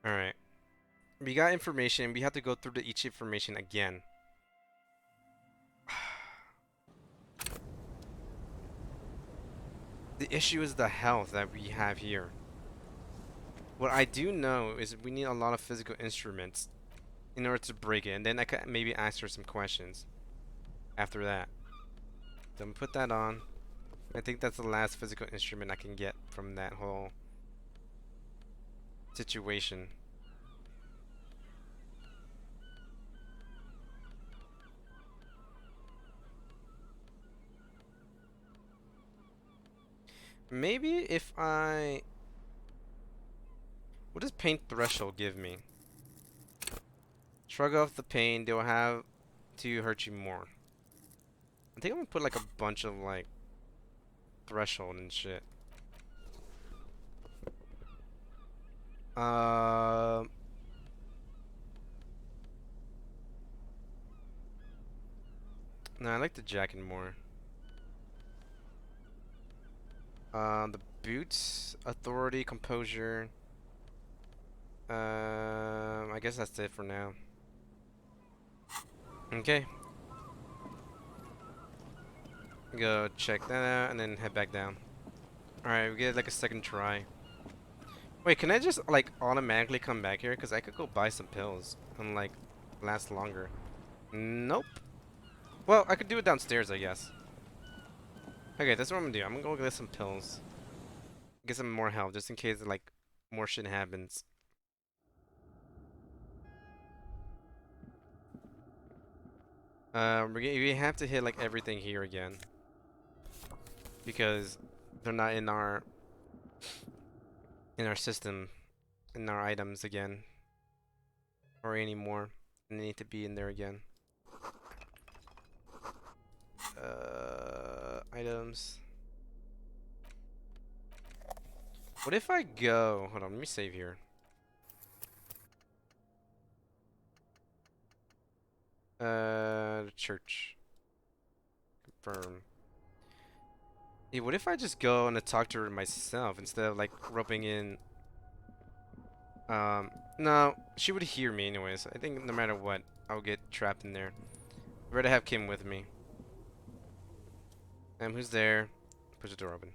Alright. We got information. We have to go through each information again. The issue is the health that we have here. What I do know is we need a lot of physical instruments in order to break it, and then I could maybe ask her some questions after that. So I'm gonna put that on. I think that's the last physical instrument I can get from that whole situation. Maybe if I... What does pain threshold give me? Shrug off the pain, they'll have to hurt you more. I think I'm gonna put like a bunch of like threshold and shit. No, I like the jacket more. The boots, authority, composure. I guess that's it for now. Okay. Go check that out and then head back down. Alright, we get like a second try. Wait, can I just like automatically come back here? Because I could go buy some pills and like last longer. Nope. Well, I could do it downstairs, I guess. Okay, that's what I'm gonna do. I'm gonna go get some pills. Get some more health just in case like more shit happens. We have to hit like everything here again. Because they're not in our system, in our items again. Or anymore. They need to be in there again. Items. What if I go... Hold on, let me save here. Church. Confirm. Hey, what if I just go and talk to her myself instead of like roping in... No, she would hear me anyways. I think no matter what, I'll get trapped in there. I'd rather have Kim with me. Who's there? Push the door open.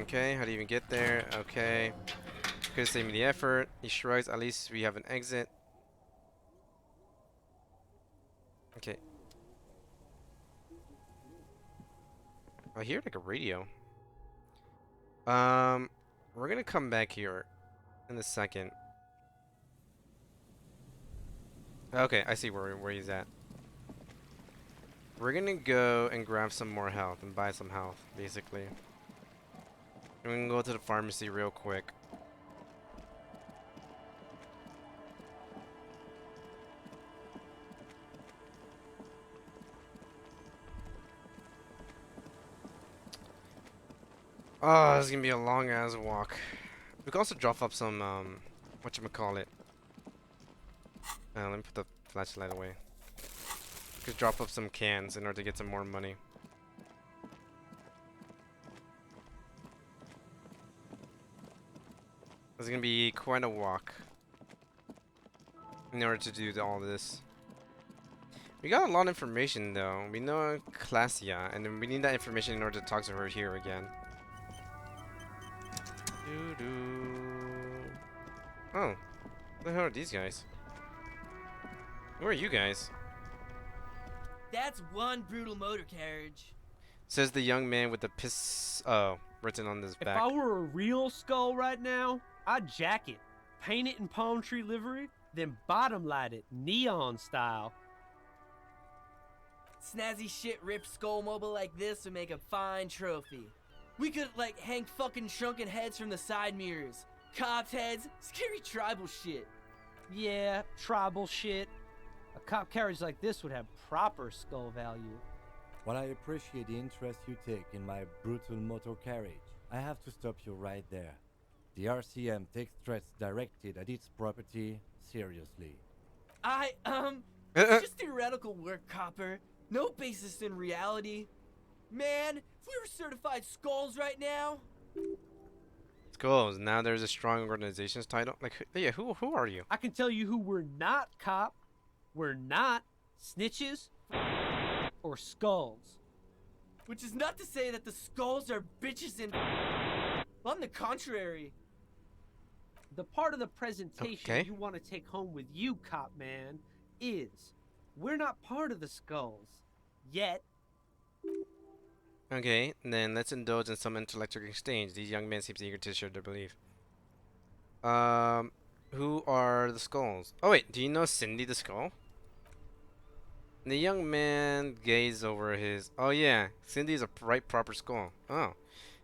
Okay, how do you even get there? Okay. Could save me the effort. He shrugs. At least we have an exit. Okay. I hear like a radio. We're gonna come back here in a second. Okay, I see where he's at. We're gonna go and grab some more health and buy some health, basically. And we can go to the pharmacy real quick. Oh, this is gonna be a long ass walk. We can also drop up some whatchamacallit. Let me put the flashlight away. We could drop up some cans in order to get some more money. This is gonna be quite a walk in order to do all this. We got a lot of information though. We know Classia, and then we need that information in order to talk to her here again. Oh, what the hell are these guys? Who are you guys? That's one brutal motor carriage. Says the young man with the piss written on his If back. I were a real skull right now, I'd jack it, paint it in palm tree livery, then bottom light it neon style. Snazzy shit ripped skull mobile like this would make a fine trophy. We could like hang fucking shrunken heads from the side mirrors. Cops' heads, scary tribal shit. Yeah, tribal shit. A cop carriage like this would have proper skull value. While I appreciate the interest you take in my brutal motor carriage, I have to stop you right there. The RCM takes threats directed at its property seriously. It's just theoretical work, copper. No basis in reality. Man, if we were certified skulls right now. Skulls. Now there's a strong organizations title. Like, yeah, who are you? I can tell you who we're not, cop. We're not snitches or skulls. Which is not to say that the skulls are bitches and. On the contrary. The part of the presentation Okay. you want to take home with you, cop man, is we're not part of the skulls. Yet. Okay, then let's indulge in some intellectual exchange. These young men seem eager to share their belief. Um, who are the skulls? Oh wait, do you know Cindy the Skull? The young man gazed over his. Oh yeah, Cindy's a right proper skull. Oh,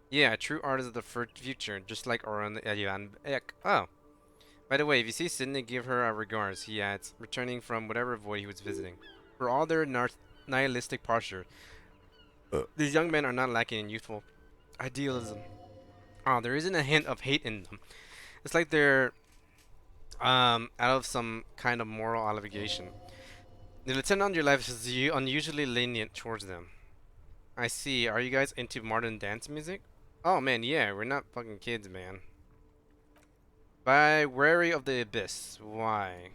yeah, a true artist of the future, just like Oran Elian Ek. Oh, by the way, if you see Cindy, give her our regards. He adds, returning from whatever void he was visiting. For all their nihilistic posture, these young men are not lacking in youthful idealism. Oh, there isn't a hint of hate in them. It's like they're out of some kind of moral obligation. The lieutenant on your left is unusually lenient towards them. I see. Are you guys into modern dance music? Oh man, yeah, we're not fucking kids, man. By wary of the abyss. Why?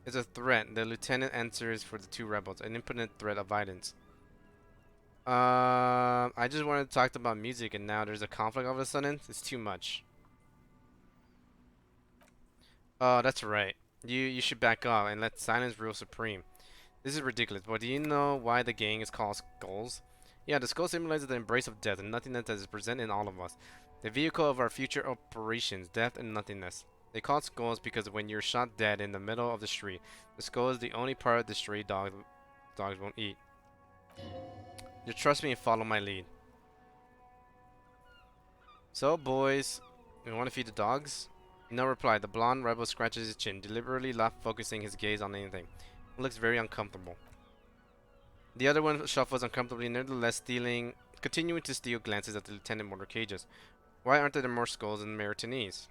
It's a threat. The lieutenant answers for the two rebels, an impotent threat of violence. I just wanted to talk about music, and now there's a conflict all of a sudden. It's too much. Oh, that's right. You should back off and let silence rule supreme. This is ridiculous, but do you know why the gang is called skulls? Yeah, the skull symbolizes the embrace of death and nothingness that is present in all of us. The vehicle of our future operations, death and nothingness. They call it skulls because when you're shot dead in the middle of the street, the skull is the only part of the street dogs won't eat. You trust me and follow my lead. So, boys, you want to feed the dogs? No reply. The blonde rebel scratches his chin, deliberately not focusing his gaze on anything. He looks very uncomfortable. The other one shuffles uncomfortably, nevertheless continuing to steal glances at the lieutenant motor cages. Why aren't there more skulls in Maritanese?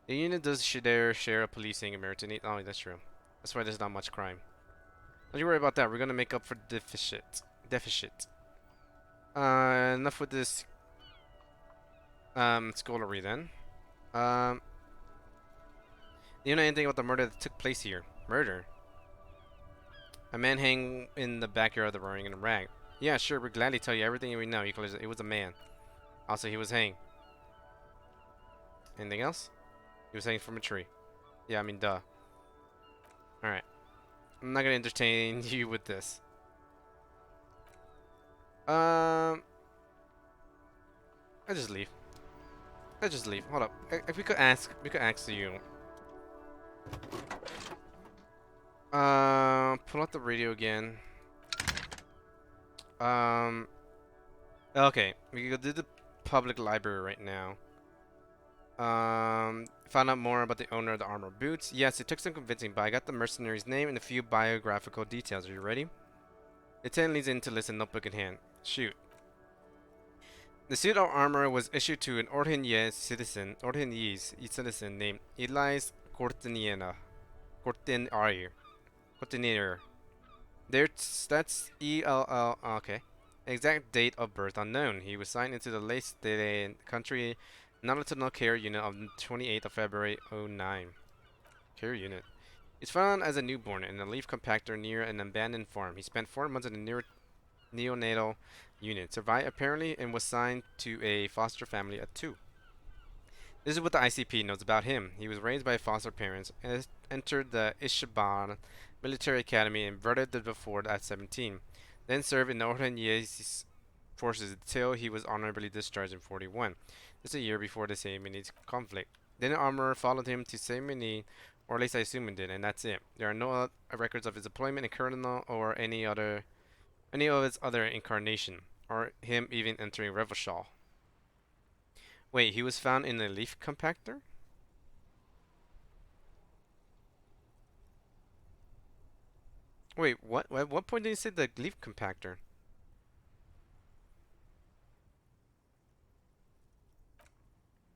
The unit does their share of policing in Maritanese. Oh, that's true. That's why there's not much crime. Don't you worry about that. We're gonna make up for deficit. Enough with this schoolery then. You know anything about the murder that took place here? Murder? A man hanging in the backyard of the wearing in a rag. Yeah, sure, we'd gladly tell you everything we know. It was a man. Also, he was hanged. Anything else? He was hanging from a tree. Yeah, I mean, duh. Alright. I'm not gonna entertain you with this. I just leave. Let's just leave. Hold up. If we could ask you. Pull out the radio again. Okay, we can go to the public library right now. Found out more about the owner of the armor boots. Yes, it took some convincing, but I got the mercenary's name and a few biographical details. Are you ready? Lieutenant leans in to listen, notebook in hand. Shoot. The suit of armor was issued to an Orhenye citizen named Elias Cortinier. That's ELL. Okay. Exact date of birth unknown. He was signed into the late country non-lieutenant care unit on 28th of February '09. Care unit. He's found as a newborn in a leaf compactor near an abandoned farm. He spent 4 months in a neonatal unit, survived apparently, and was signed to a foster family at 2. This is what the ICP knows about him. He was raised by foster parents and entered the Ishiban Military Academy and inverted the fort at 17. Then served in the Orhenye's forces until he was honorably discharged in 41. Just a year before the Saemenid conflict. Then the armorer followed him to Saemenid, or at least I assume it did, and that's it. There are no records of his deployment in Colonel or any of its other incarnation, or him even entering Revachol. Wait, he was found in a leaf compactor? Wait, what? At what point did you say the leaf compactor?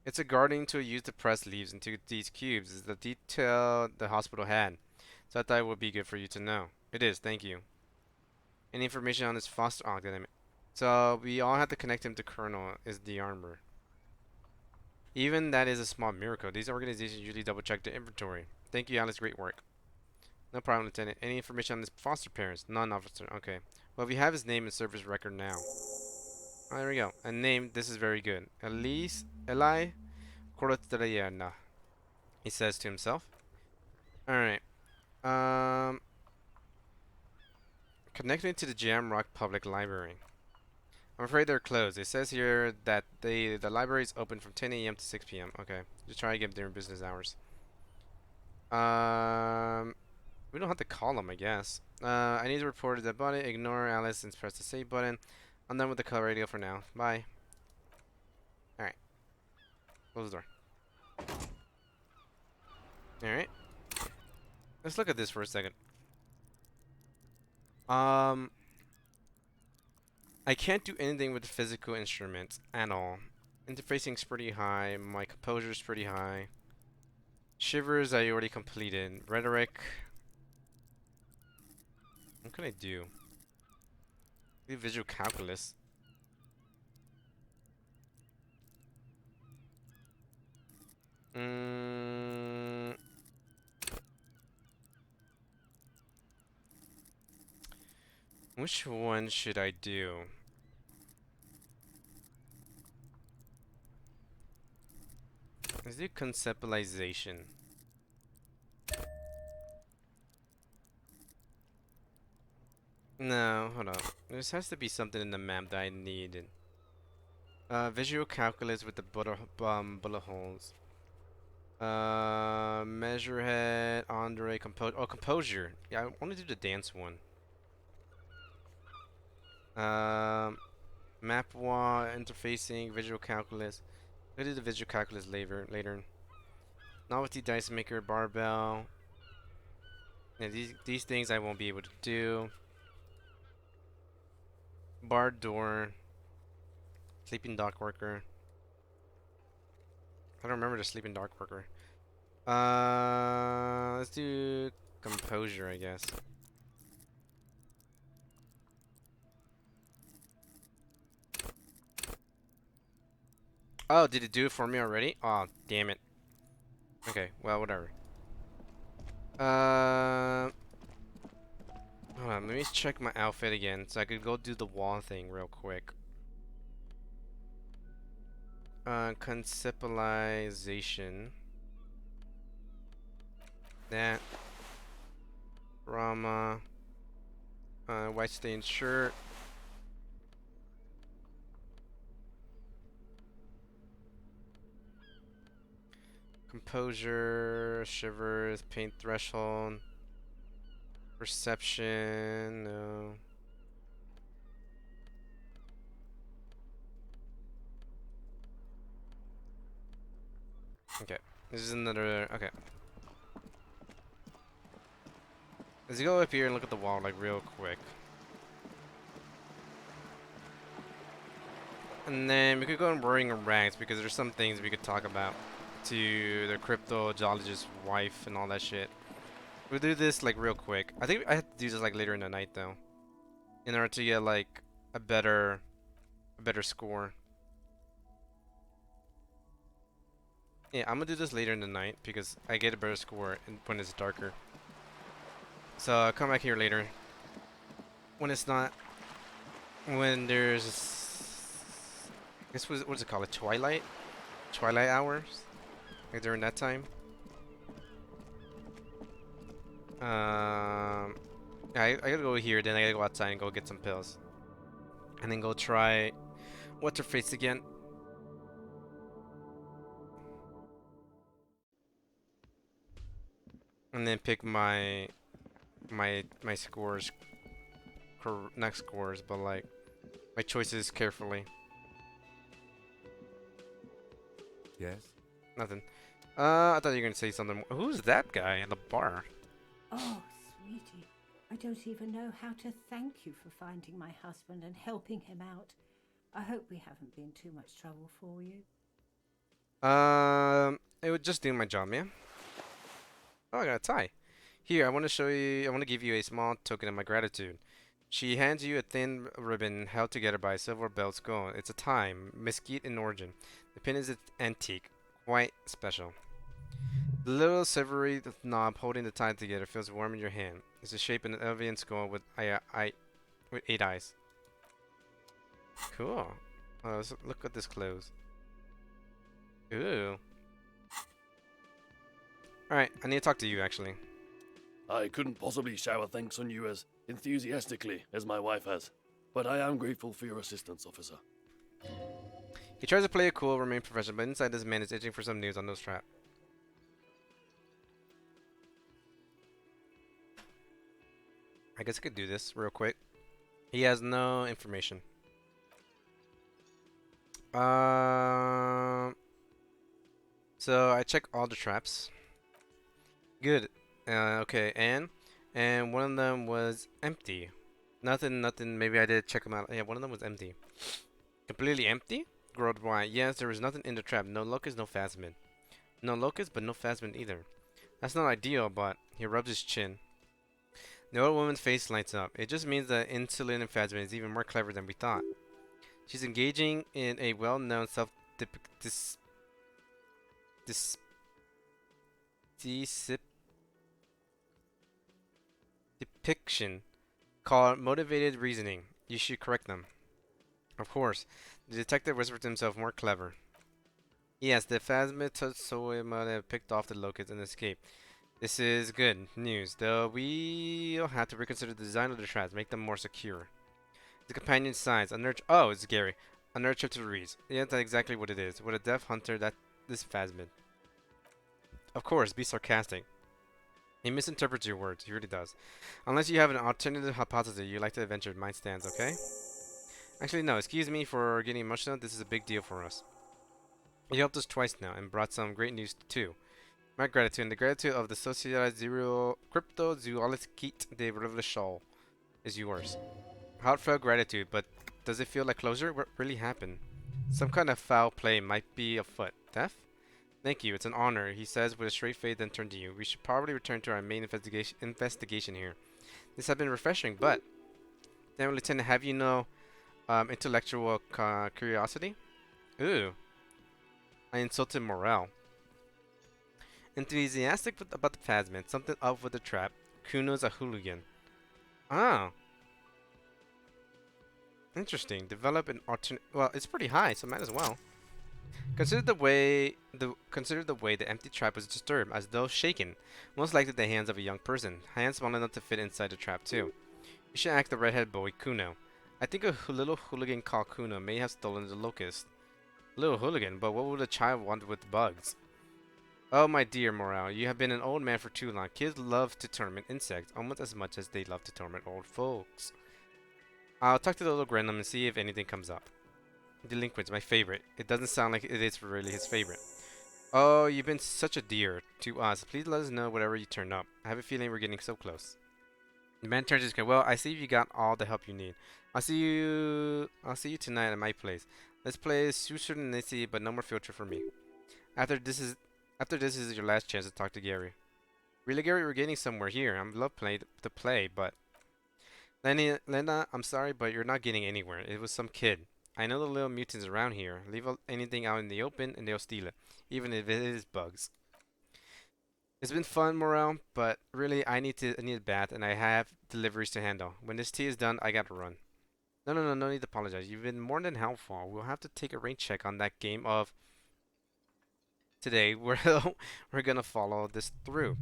It's a guarding tool used to press leaves into these cubes. Is the detail the hospital had. So I thought it would be good for you to know. It is, thank you. Any information on his foster? Oh, damn it. So we all have to connect him to Colonel. Is the armor? Even that is a small miracle. These organizations usually double check their inventory. Thank you, Alice. Great work. No problem, Lieutenant. Any information on his foster parents? None, officer. Okay. Well, we have his name and service record now. Oh, there we go. A name. This is very good. Eli Corotayana. He says to himself. All right. Um, connecting to the Jamrock Public Library. I'm afraid they're closed. It says here that the library is open from 10 a.m. to 6 p.m. Okay, just try to get during business hours. We don't have to call them, I guess. I need to report the body. Ignore Alice and press the save button. I'm done with the call radio for now. Bye. All right. Close the door. All right. Let's look at this for a second. I can't do anything with the physical instruments at all. Interfacing's pretty high. My composure's pretty high. Shivers I already completed. Rhetoric. What can I do? Do visual calculus. Which one should I do? Let's do conceptualization. No, hold on. There has to be something in the map that I need. Visual calculus with the bullet holes. Measurehead, Andre, composure. Yeah, I want to do the dance one. Map wall, interfacing, visual calculus. We'll do the visual calculus later. Novelty dice maker, barbell. Yeah, these things I won't be able to do. Barred door. Sleeping dock worker. I don't remember the sleeping dock worker. Let's do composure, I guess. Oh, did it do it for me already? Oh, damn it. Okay, well, whatever. Hold on, let me check my outfit again so I could go do the wall thing real quick. Conceptualization. That. Rama. White stained shirt. Composure, shivers, paint threshold, perception, no. Okay, this is another, okay. Let's go up here and look at the wall like real quick. And then we could go and worrying in ranks because there's some things we could talk about to the crypto geologist's wife and all that shit. We'll do this like real quick. I think I have to do this like later in the night though, in order to get like a better score. Yeah, I'm gonna do this later in the night because I get a better score when it's darker. So I'll come back here later when it's not, when there's, I guess what's it called, a twilight hours, like during that time. I gotta go here, then I gotta go outside and go get some pills. And then go try what's her face again. And then pick my scores, not scores, but like my choices carefully. Yes? Nothing. I thought you were gonna say something. Who's that guy at the bar? Oh, sweetie, I don't even know how to thank you for finding my husband and helping him out. I hope we haven't been too much trouble for you. It would just do my job, man. Oh, I got a tie. Here, I want to show you. I want to give you a small token of my gratitude. She hands you a thin ribbon held together by a silver belt skull. It's a time, mesquite in origin. The pin is antique, quite special. The little silvery knob holding the tie together feels warm in your hand. It's the shape of an Elvian skull with with 8 eyes. Cool. Let's look at this clothes. Ooh. Alright, I need to talk to you actually. I couldn't possibly shower thanks on you as enthusiastically as my wife has, but I am grateful for your assistance, officer. He tries to play it cool, remain professional, but inside this man is itching for some news on those trap. I guess I could do this real quick. He has no information. So I check all the traps. Good. Okay, and one of them was empty. Nothing. Maybe I did check them out. Yeah, one of them was empty. Completely empty? Growled Why? Yes, there was nothing in the trap. No locust, no phasmid. No locust, but no phasmid either. That's not ideal, but he rubs his chin. The old woman's face lights up. It just means that insulin phasmid is even more clever than we thought. She's engaging in a well-known depiction called motivated reasoning. You should correct them. Of course. The detective whispered to himself, more clever. Yes, the phasmid might have picked off the locust and escaped. This is good news, though we'll have to reconsider the design of the traps, make them more secure. The companion signs. Oh, it's Gary. A nerd trip to the reeds. Yeah, that's exactly what it is. With a deaf hunter, that this phasmid. Of course, be sarcastic. He misinterprets your words. He really does. Unless you have an alternative hypothesis you like to adventure, mine stands, okay? Actually, no. Excuse me for getting emotional. This is a big deal for us. You helped us twice now and brought some great news too. My gratitude and the gratitude of the Sociedad Zero Cryptozoologique de Revolution is yours. Heartfelt gratitude, but does it feel like closure? What really happened? Some kind of foul play might be afoot. Death? Thank you, it's an honor, he says with a straight face, then turned to you. We should probably return to our main investigation here. This has been refreshing, but... Then, Lieutenant, have you no intellectual curiosity? Ooh. I insulted morale. Enthusiastic about the phasmid, something up with the trap. Kuno's a hooligan. Ah. Interesting. Develop an alternate. Well, it's pretty high, so might as well. Consider the way the empty trap was disturbed, as though shaken. Most likely the hands of a young person. Hands small enough to fit inside the trap too. You should ask the redhead boy Kuno. I think a little hooligan called Kuno may have stolen the locust. Little hooligan, but what would a child want with bugs? Oh my dear Morale, you have been an old man for too long. Kids love to torment insects almost as much as they love to torment old folks. I'll talk to the little Grenum and see if anything comes up. Delinquents, my favorite. It doesn't sound like it is really his favorite. Oh, you've been such a dear to us. Please let us know whatever you turn up. I have a feeling we're getting so close. The man turns his head. Well, I see you got all the help you need. I'll see you tonight at my place. Let's play Susur Nisi, but no more filter for me. After this is your last chance to talk to Gary. Really, Gary, we're getting somewhere here. I'm love to play, but Lena, I'm sorry, but you're not getting anywhere. It was some kid. I know the little mutants around here. Leave anything out in the open and they'll steal it, even if it is bugs. It's been fun, Morale, but really I need a bath and I have deliveries to handle. When this tea is done, I gotta run. No need to apologize. You've been more than helpful. We'll have to take a rain check on that game of today. We're gonna follow this through.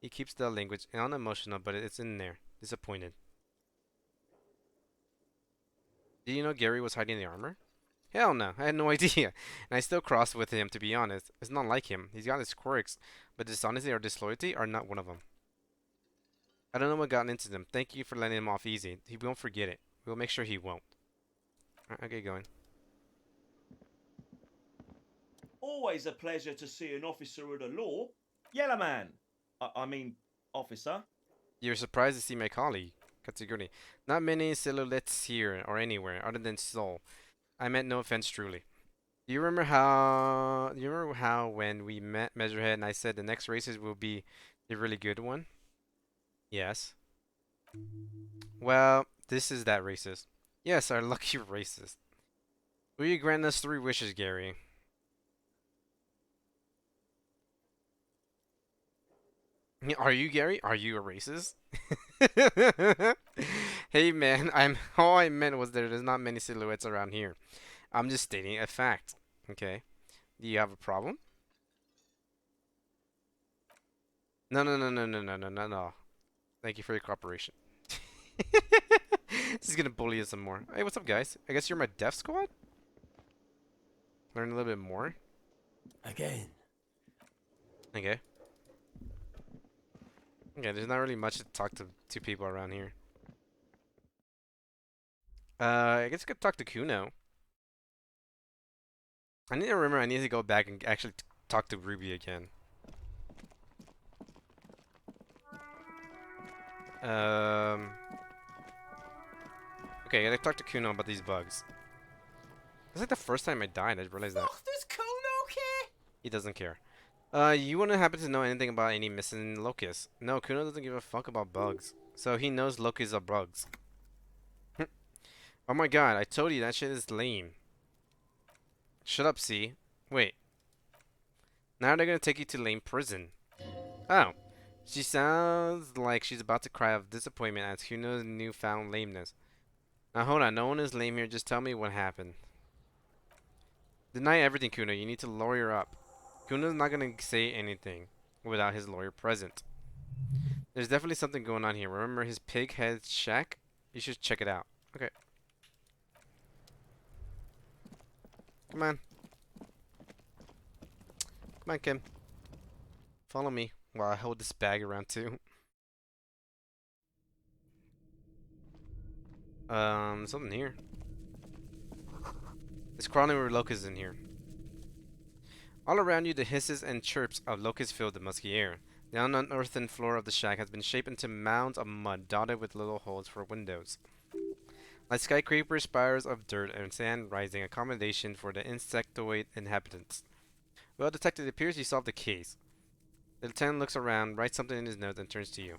He keeps the language unemotional, but it's in there. Disappointed. Did you know Gary was hiding the armor? Hell no, I had no idea. And I still crossed with him, to be honest. It's not like him. He's got his quirks, but dishonesty or disloyalty are not one of them. I don't know what got into them. Thank you for letting him off easy. He won't forget it. We'll make sure he won't. Alright, I'll get going. Always a pleasure to see an officer of the law. Yellow man. I mean, officer. You're surprised to see my colleague, Katsuguri. Not many silhouettes here or anywhere, other than Seoul. I meant no offense, truly. Do you remember how when we met Measurehead and I said the next races will be a really good one? Yes. Well, This is that racist. Yes, our lucky racist. Will you grant us 3 wishes, Gary? Are you Gary? Are you a racist? Hey man, all I meant was there's not many silhouettes around here. I'm just stating a fact. Okay. Do you have a problem? No, no, no, no, no, no, no, no, no. Thank you for your cooperation. This is gonna bully us some more. Hey, what's up, guys? I guess you're my deaf squad? Learn a little bit more. Again. Okay. Okay, there's not really much to talk to two people around here. I guess I could talk to Kuno. I need to remember I need to go back and actually talk to Ruby again. Okay, I gotta talk to Kuno about these bugs. It's like the first time I died, I realized that. Fuck, does Kuno care? He doesn't care. You wouldn't happen to know anything about any missing locusts? No, Kuno doesn't give a fuck about bugs. So he knows locusts are bugs. Oh my god, I told you that shit is lame. Shut up, C. Wait. Now they're gonna take you to lame prison. Oh. She sounds like she's about to cry of disappointment at Kuno's newfound lameness. Now hold on, no one is lame here, just tell me what happened. Deny everything, Kuno. You need to lawyer up. Kuno's not gonna say anything without his lawyer present. There's definitely something going on here. Remember his pig head shack? You should check it out. Okay. Come on. Come on, Kim. Follow me while I hold this bag around too. Something here. There's crawling locusts in here. All around you, the hisses and chirps of locusts fill the musky air. The unearthen floor of the shack has been shaped into mounds of mud dotted with little holes for windows. Like skyscrapers, spires of dirt and sand rising accommodation for the insectoid inhabitants. Well, detective, it appears you solved the case. The lieutenant looks around, writes something in his notes, and turns to you.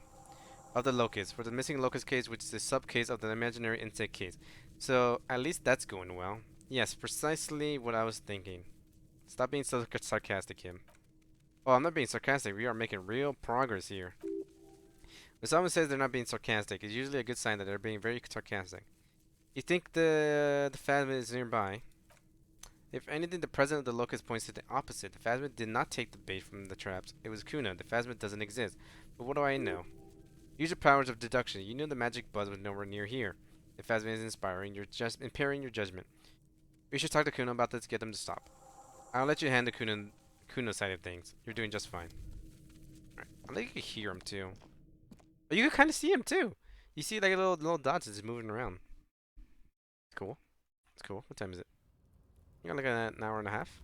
Of the locust, for the missing locust case, which is the sub-case of the imaginary insect case. So, at least that's going well. Yes, precisely what I was thinking. Stop being so sarcastic, Kim. Oh, I'm not being sarcastic. We are making real progress here. When someone says they're not being sarcastic, it's usually a good sign that they're being very sarcastic. You think the Phasmid is nearby? If anything, the president of the locust points to the opposite. The Phasmid did not take the bait from the traps. It was Kuno. The Phasmid doesn't exist. But what do I know? Use your powers of deduction. You knew the magic buzz was nowhere near here. The Phasmid is impairing your judgment. We should talk to Kuno about this to get them to stop. I'll let you handle Kuno's side of things. You're doing just fine. Alright. I think you can hear him too. Oh, you can kind of see him too. You see like little dots just moving around. It's cool. It's cool. What time is it? You got like an hour and a half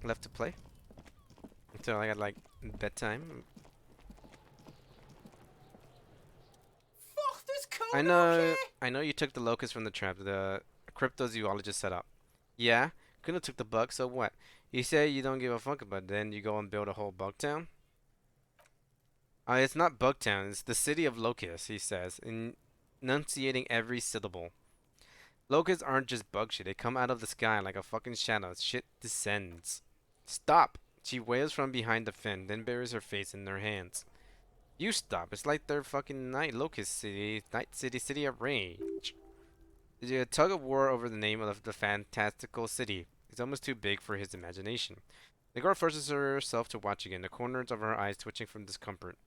left to play until I got like bedtime. Fuck, does Kuno care? I know you took the locust from the trap the cryptozoologist set up. Yeah, Kuno took the bug, so what? You say you don't give a fuck about it, then you go and build a whole bug town? It's not bug town, it's the city of locusts, he says, enunciating every syllable. Locusts aren't just bug shit, they come out of the sky like a fucking shadow. Shit descends. Stop! She wails from behind the fin, then buries her face in her hands. You stop, it's like their fucking night city of rage. There's a tug of war over the name of the fantastical city. It's almost too big for his imagination. The girl forces herself to watch again, the corners of her eyes twitching from discomfort.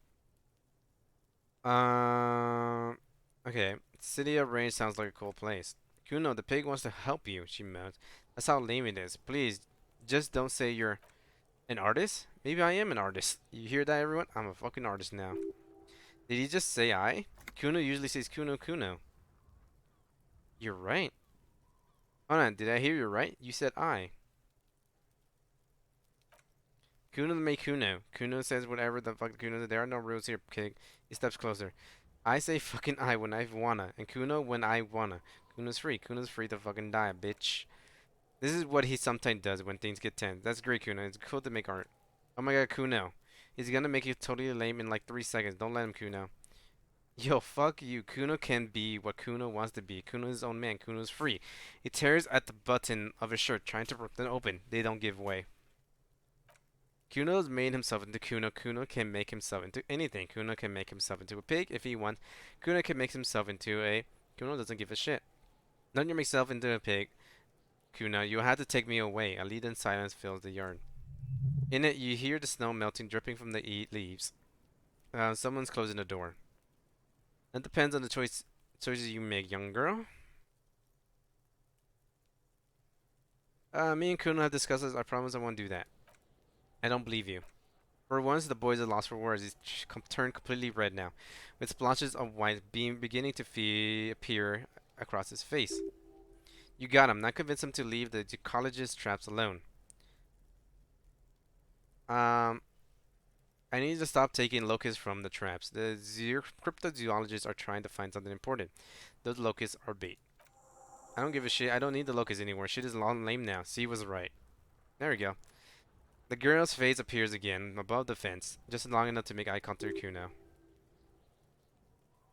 Okay. City of Rage sounds like a cool place. Kuno, the pig wants to help you, she moans. That's how lame it is. Please, just don't say you're an artist? Maybe I am an artist. You hear that, everyone? I'm a fucking artist now. Did he just say I? Kuno usually says Kuno Kuno. You're right. Hold on, did I hear you right? You said I. Kuno may Kuno. Kuno says whatever the fuck Kuno. There are no rules here, pig. He steps closer. I say fucking I when I wanna, and Kuno when I wanna. Kuno's free. Kuno's free to fucking die, bitch. This is what he sometimes does when things get tense. That's great, Kuno. It's cool to make art. Oh my god, Kuno. He's gonna make you totally lame in like 3 seconds. Don't let him, Kuno. Yo, fuck you. Kuno can be what Kuno wants to be. Kuno is his own man. Kuno's free. He tears at the button of his shirt, trying to rip them open. They don't give way. Kuno's made himself into Kuno. Kuno can make himself into anything. Kuno can make himself into a pig if he wants. Kuno can make himself into a... Kuno doesn't give a shit. Don't you make yourself into a pig. Kuno, you had to take me away. A leaden silence fills the yard. In it, you hear the snow melting, dripping from the leaves. Someone's closing the door. That depends on the choices you make, young girl. Me and Kuno have discussed this. I promise I won't do that. I don't believe you. For once, the boys are lost for words. He's turned completely red now, with splotches of white beginning to appear across his face. You got him. Not convince him to leave the college's traps alone. I need to stop taking locusts from the traps. The cryptozoologists are trying to find something important. Those locusts are bait. I don't give a shit. I don't need the locusts anymore. Shit is long lame now. C was right. There we go. The girl's face appears again above the fence, just long enough to make eye contact with Kuno.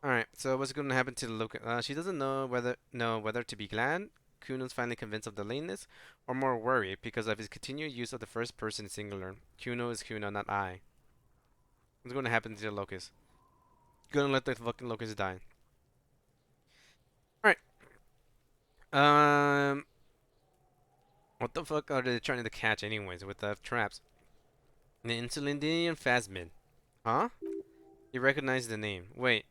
Alright, so what's going to happen to the locust? She doesn't know whether to be glad Kuno's finally convinced of the lameness, or more worried because of his continued use of the first person singular. Kuno is Kuno, not I. What's going to happen to the locust? Gonna let the fucking locust die. Alright. What the fuck are they trying to catch anyways with the traps? The Insulindian Phasmid. Huh? You recognize the name. Wait.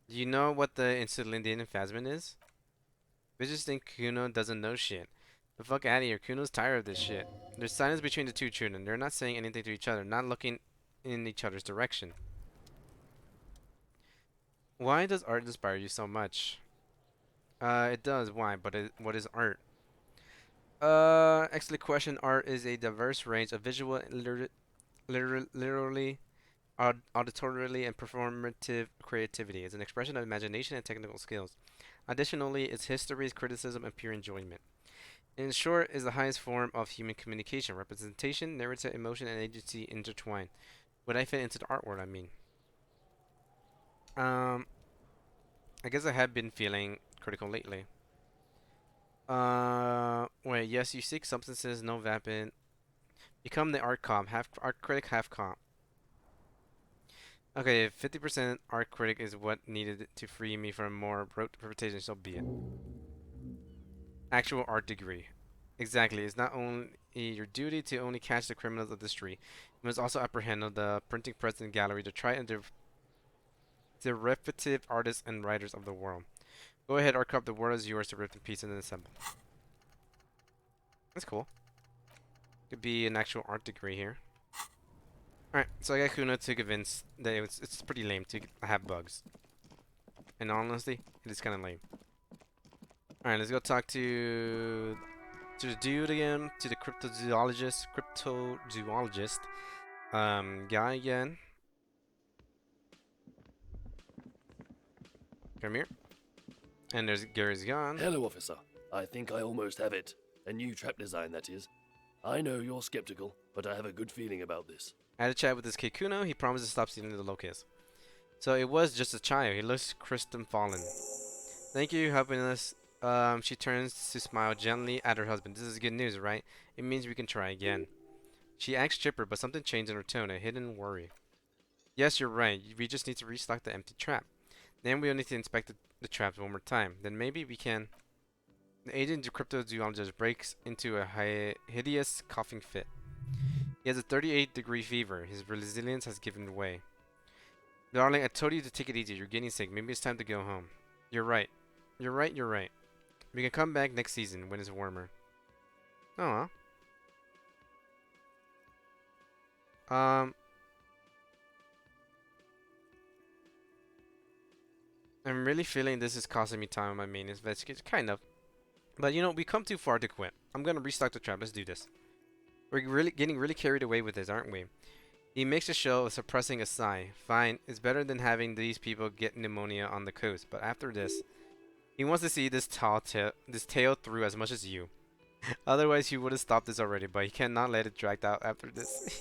Do you know what the Insulindian Phasmid is? Bitches think Kuno doesn't know shit. The fuck out of here. Kuno's tired of this shit. There's silence between the two children. They're not saying anything to each other, not looking in each other's direction. Why does art inspire you so much? It does. Why? But what is art? Excellent question. Art is a diverse range of visual, literally, auditorily, and performative creativity. It's an expression of imagination and technical skills. Additionally, its history is criticism and pure enjoyment. In short, is the highest form of human communication, representation, narrative, emotion, and agency intertwined. Would I fit into the art world? I mean, I guess I have been feeling critical lately. Wait, yes, you seek substances, no vapid. Become the art cop, half art critic, half cop. Okay, if 50% art critic is what needed to free me from more rote interpretation, so be it. Actual art degree. Exactly, it's not only your duty to only catch the criminals of the street, you must also apprehend the printing press and gallery to try and derivative artists and writers of the world. Go ahead, art cop, the world is yours to rip in pieces and assemble. That's cool. Could be an actual art degree here. Alright, so I got Kuno to convince that it's pretty lame to have bugs. And honestly, it is kind of lame. Alright, let's go talk to the dude again, to the cryptozoologist, guy again. Come here. And there's Gary's gone. Hello, officer. I think I almost have it. A new trap design, that is. I know you're skeptical, but I have a good feeling about this. I had a chat with this kid Kuno. He promised to stop stealing the locusts. So it was just a child. He looks crestfallen. Thank you for helping us. She turns to smile gently at her husband. This is good news, right? It means we can try again. She acts chipper, but something changed in her tone, a hidden worry. Yes, you're right. We just need to restock the empty trap. Then we'll need to inspect the traps one more time. Then maybe we can... The agent, the cryptozoologist, breaks into a hideous coughing fit. He has a 38-degree fever. His resilience has given way. Darling, I told you to take it easy. You're getting sick. Maybe it's time to go home. You're right. You're right, you're right. We can come back next season when it's warmer. Oh. I'm really feeling this is costing me time on my main investigation. Kind of. But you know, we come too far to quit. I'm gonna restock the trap. Let's do this. We're really getting really carried away with this, aren't we? He makes a show of suppressing a sigh. Fine, it's better than having these people get pneumonia on the coast. But after this, he wants to see this tale through as much as you. Otherwise, he would have stopped this already. But he cannot let it drag out after this.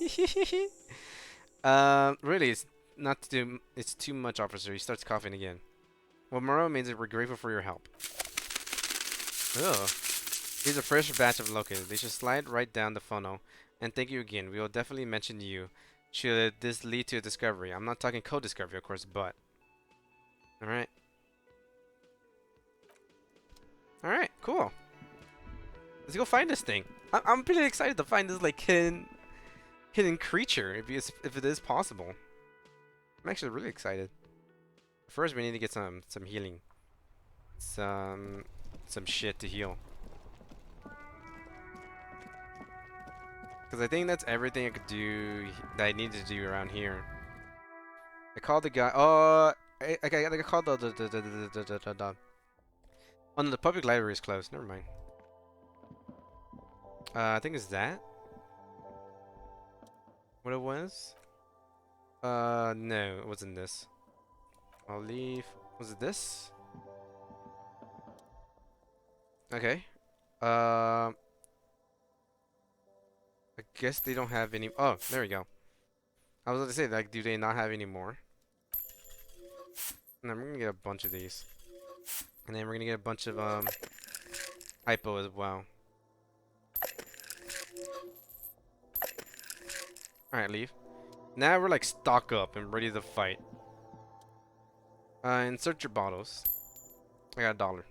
Really, not to do. It's too much, officer. He starts coughing again. What Morrow means is we're grateful for your help. Ugh. Here's a fresh batch of locusts. They should slide right down the funnel. And thank you again. We will definitely mention you should this lead to a discovery. I'm not talking co-discovery, of course, but. Alright. Alright, cool. Let's go find this thing. I'm pretty excited to find this, like, hidden creature, if it is possible. I'm actually really excited. First, we need to get some healing. Some shit to heal. Because I think that's everything I could do that I need to do around here. I called the guy. Oh, I called the. Oh no, the public library is closed. Never mind. I think it's that. What it was? No, it wasn't this. I'll leave. Was it this? Okay. I guess they don't have any. Oh, there we go. I was going to say, like, do they not have any more? And then we're gonna get a bunch of these, and then we're gonna get a bunch of hypo as well. All right, leave. Now we're like stock up and ready to fight. Insert your bottles. I got $1.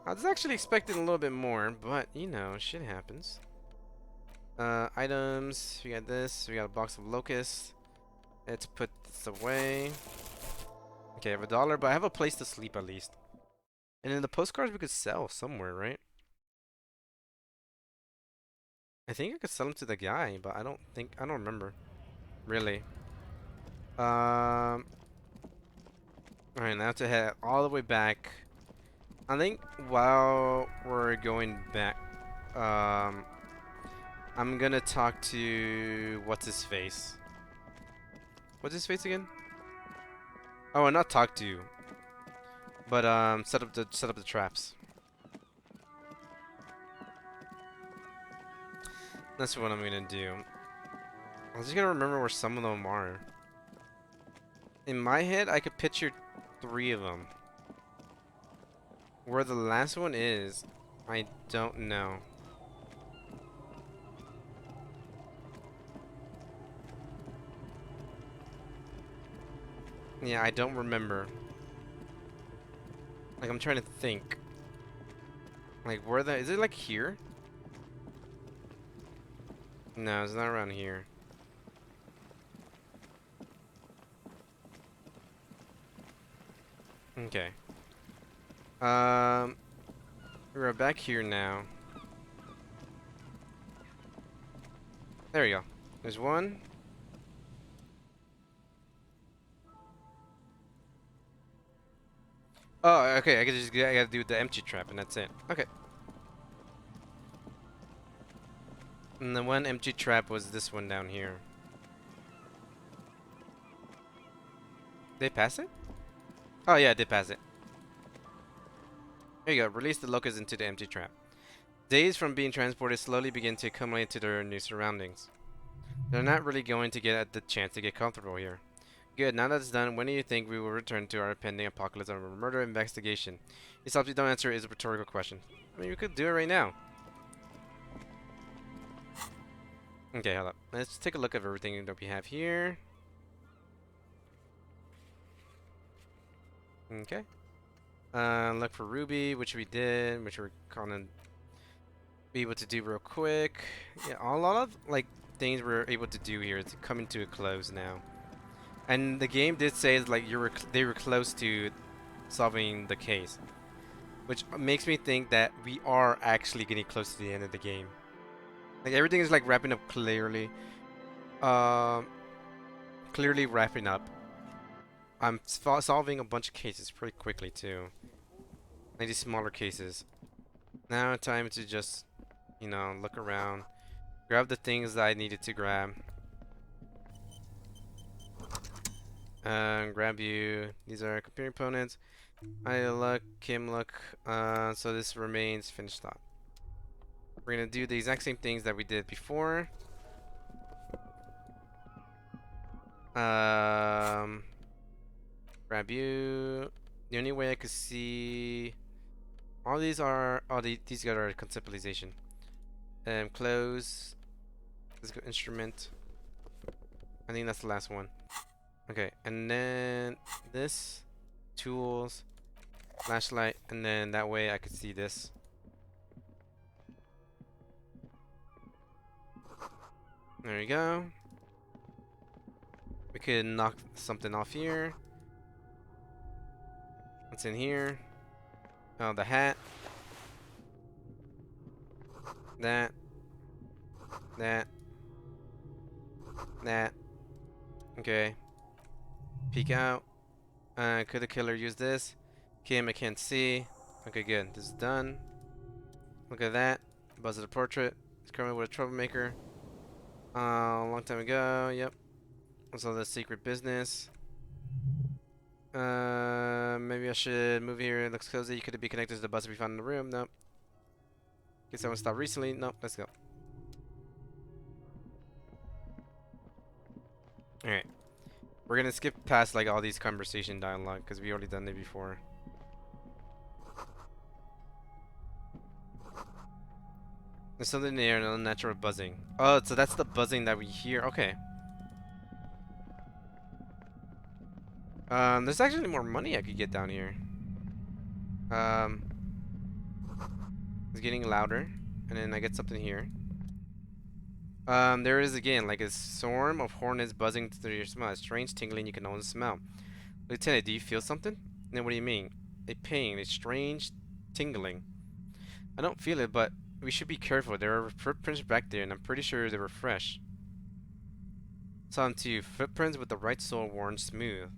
I was actually expecting a little bit more, but you know, shit happens. Items. We got this. We got a box of locusts. Let's put this away. Okay, I have $1, but I have a place to sleep at least. And then the postcards we could sell somewhere, right? I think I could sell them to the guy, but I don't remember. Really. Alright, now to head all the way back. I think while we're going back, I'm gonna talk to what's his face. What's his face again? Oh, not talk to, but set up the traps. That's what I'm gonna do. I'm just gonna remember where some of them are. In my head, I could picture 3 of them. Where the last one is, I don't know. Yeah, I don't remember. Like, I'm trying to think. Like, where is it like here? No, it's not around here. Okay. We're back here now. There we go. There's one. Oh, okay. I gotta do the empty trap, and that's it. Okay. And the one empty trap was this one down here. They pass it? Oh yeah, they pass it. There you go. Release the locusts into the empty trap. Days from being transported slowly begin to accumulate to their new surroundings. They're not really going to get the chance to get comfortable here. Good, now that's done, when do you think we will return to our pending apocalypse of a murder investigation? This helps you don't answer is a rhetorical question. I mean, we could do it right now. Okay, hold up. Let's take a look at everything that we have here. Okay. Look for Ruby, which we did, which we're gonna be able to do real quick. Yeah, a lot of like things we're able to do here is coming to a close now. And the game did say like they were close to solving the case, which makes me think that we are actually getting close to the end of the game. Like everything is like wrapping up clearly. Clearly wrapping up. I'm solving a bunch of cases pretty quickly too. Like these smaller cases. Now time to just, you know, look around, grab the things that I needed to grab. Grab you. These are computer components. I look, Kim look. So this remains finished thought. We're gonna do the exact same things that we did before. Um, grab you. The only way I could see all these are these guys are conceptualization. Close. Let's go instrument. I think that's the last one. Okay, and then this tools, flashlight, and then that way I could see this. There we go. We could knock something off here. What's in here? Oh, the hat. That. That. That. Okay. Peek out. Could the killer use this? Kim, I can't see. Okay, good. This is done. Look at that. Buzz of the portrait. It's currently with a troublemaker. A long time ago. Yep. So the secret business. Maybe I should move here. It looks cozy. Could it be connected to the bus we found in the room? Nope. Guess someone stopped recently. Nope. Let's go. Alright. We're gonna skip past like all these conversation dialogue because we already done it before. There's something in the air, an unnatural buzzing. Oh, so that's the buzzing that we hear. Okay. There's actually more money I could get down here. It's getting louder, and then I get something here. There is again like a swarm of hornets buzzing through your smell. A strange tingling you can only smell. Lieutenant, do you feel something? Then what do you mean? A pain, a strange tingling. I don't feel it, but we should be careful. There are footprints back there, and I'm pretty sure they were fresh. Saw them too. Footprints with the right sole worn smooth.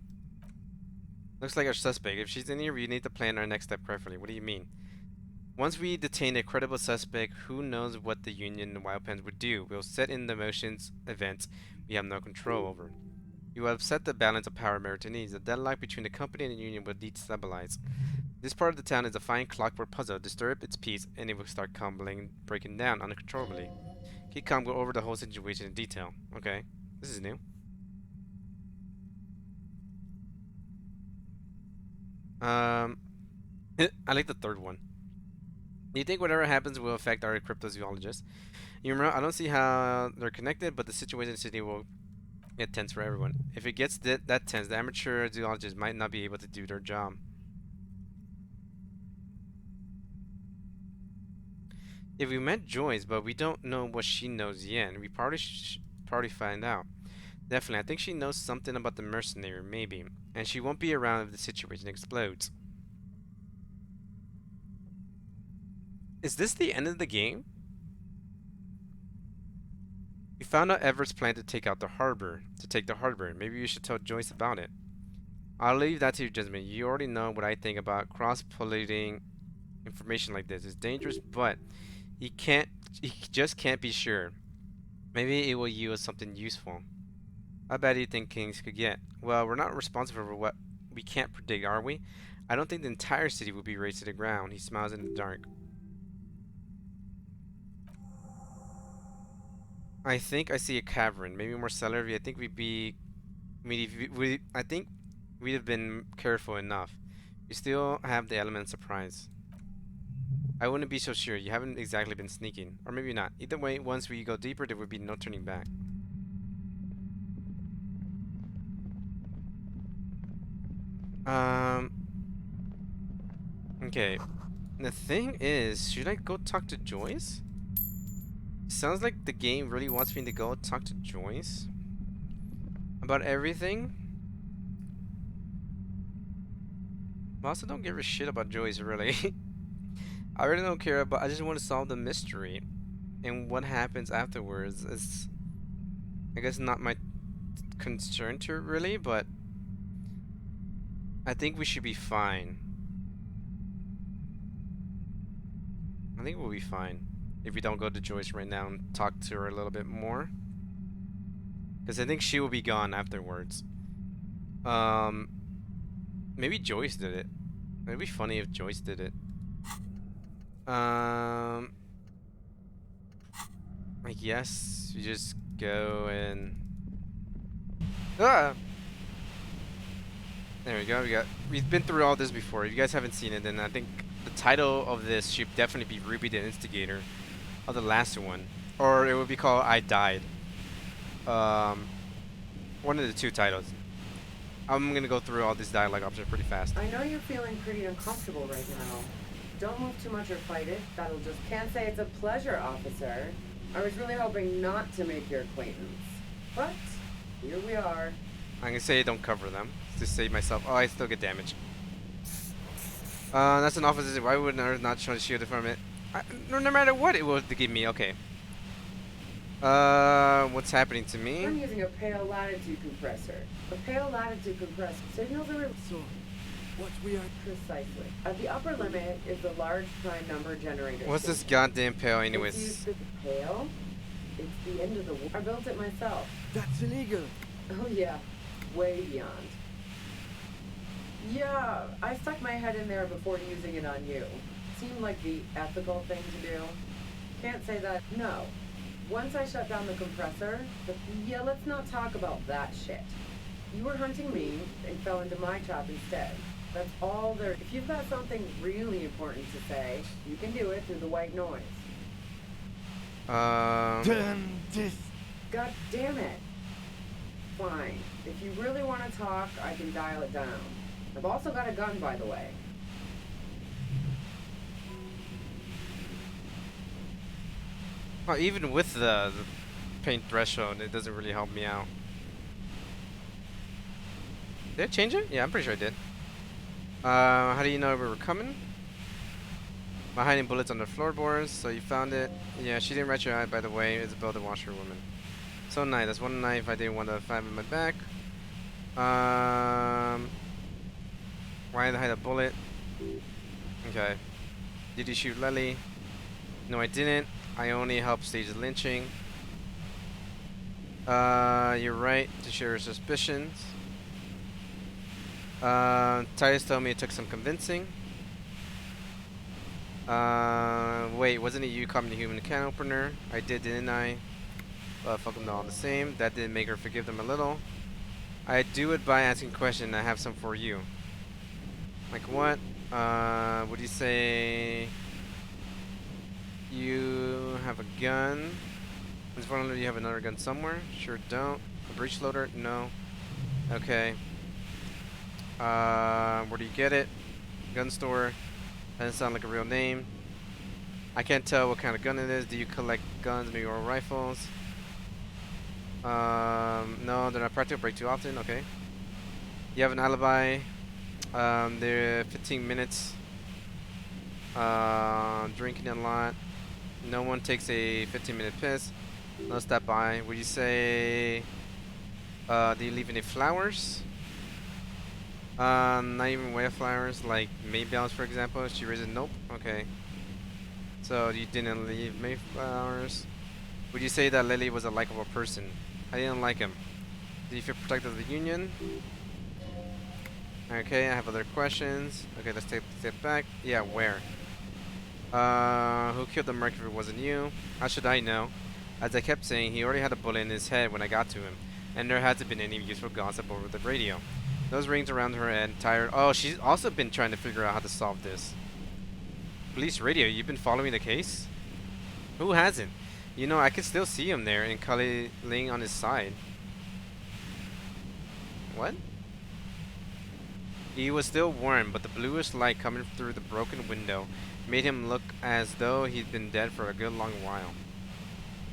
Looks like our suspect. If she's in here, we need to plan our next step carefully. What do you mean? Once we detain a credible suspect, who knows what the Union and Wildpens would do? We'll set in the motions events we have no control over. You will upset the balance of power Meriton needs. The deadlock between the company and the Union will destabilize. This part of the town is a fine clockwork puzzle. Disturb its peace, and it will start breaking down uncontrollably. Keep calm, go over the whole situation in detail. Okay, this is new. I like the third one. Do you think whatever happens will affect our cryptozoologists? You remember, I don't see how they're connected, but the situation in the city will get tense for everyone. If it gets that tense, the amateur zoologists might not be able to do their job. If we met Joyce, but we don't know what she knows yet, we probably find out. Definitely, I think she knows something about the mercenary, maybe, and she won't be around if the situation explodes. Is this the end of the game? We found out Everett's plan to take the harbor. Maybe you should tell Joyce about it. I'll leave that to your judgment. You already know what I think about cross-pollating information like this. It's dangerous, but he just can't be sure. Maybe it will yield something useful. How bad do you think Kings could get? Well, we're not responsible for what we can't predict, are we? I don't think the entire city will be razed to the ground. He smiles in the dark. I think I see a cavern, maybe more celery. I think I think we'd have been careful enough. We still have the element of surprise. I wouldn't be so sure. You haven't exactly been sneaking, or maybe not. Either way, once we go deeper, there would be no turning back. Okay. The thing is, should I go talk to Joyce? Sounds like the game really wants me to go talk to Joyce about everything. I also don't give a shit about Joyce, really. I really don't care about. I just want to solve the mystery, and what happens afterwards is, I guess, not my concern to it really. But I think we should be fine. I think we'll be fine if we don't go to Joyce right now and talk to her a little bit more, because I think she will be gone afterwards. Maybe Joyce did it. It'd be funny if Joyce did it. I guess we just go and Ah! There we go. We've been through all this before. If you guys haven't seen it, then I think the title of this should definitely be Ruby the Instigator of the last one, or it would be called I Died. Um, one of the two titles. I'm gonna go through all these dialogue options pretty fast. I know you're feeling pretty uncomfortable right now. Don't move too much or fight it. That'll just... Can't say it's a pleasure, officer. I was really hoping not to make your acquaintance. But, here we are. I'm gonna say don't cover them to save myself. Oh, I still get damage. That's an officer. Why would I not show the shield from it? No matter what it will give me. Okay. What's happening to me? I'm using a pale latitude compressor. A pale latitude compressor signals are... So, what we are... Precisely. At the upper limit is the large prime number generator. What's this goddamn pale, It's anyways? used to pale? It's the end of the war. I built it myself. That's illegal! Oh yeah, way beyond. Yeah, I stuck my head in there before using it on you. Seemed like the ethical thing to do. Can't say that, no. Once I shut down the compressor, yeah, let's not talk about that shit. You were hunting me and fell into my trap instead. That's all there. If you've got something really important to say, you can do it through the white noise. Damn this! God damn it. Fine. If you really want to talk, I can dial it down. I've also got a gun, by the way. Oh, even with the pain threshold, it doesn't really help me out. Did it change it? Yeah, I'm pretty sure it did. How do you know we were coming? By hiding bullets on the floorboards, so you found it. Yeah, she didn't rat your eye, by the way. Isabel, the washerwoman. So nice. That's one knife I didn't want to find in my back. Why did I hide a bullet? Okay. Did you shoot Lily? No, I didn't. I only helped stage the lynching. You're right to share your suspicions. Titus told me it took some convincing. Wait, wasn't it you caught me the human can opener? I did, didn't I? Fuck them all the same. That didn't make her forgive them a little. I do it by asking questions. I have some for you. Like what? Would you say you have a gun? Is one you have another gun somewhere? Sure don't. A breech loader? No. Okay. Where do you get it? Gun store. Doesn't sound like a real name. I can't tell what kind of gun it is. Do you collect guns, maybe or rifles? No, they're not practical. Break too often. Okay. You have an alibi. They're 15 minutes. Drinking a lot. No one takes a 15-minute piss. No stop by. Would you say? Do you leave any flowers? Not even wildflowers, like Maybells, for example. She raised it. Nope. Okay. So you didn't leave Mayflowers. Would you say that Lily was a likable person? I didn't like him. Did you feel protective of the Union? Okay, I have other questions. Okay, let's take a step back. Yeah, where? Who killed the Merc if it wasn't you? How should I know? As I kept saying, he already had a bullet in his head when I got to him, and there hasn't been any useful gossip over the radio. Those rings around her head, tired. Oh, she's also been trying to figure out how to solve this. Police radio, you've been following the case? Who hasn't? You know, I can still see him there, and Cully laying on his side. What? He was still warm, but the bluish light coming through the broken window made him look as though he'd been dead for a good long while.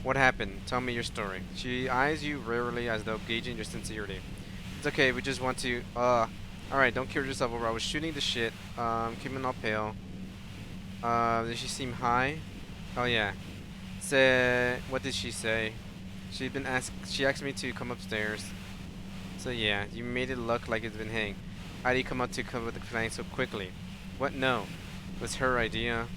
What happened? Tell me your story. She eyes you rarely as though gauging your sincerity. It's okay, we just want to, alright, don't kill yourself over. I was shooting the shit, keeping all pale. Did she seem high? Oh yeah. What did she say? She asked me to come upstairs. So yeah, you made it look like it's been hanging. How do you come up to cover the plank so quickly? What? No. It was her idea.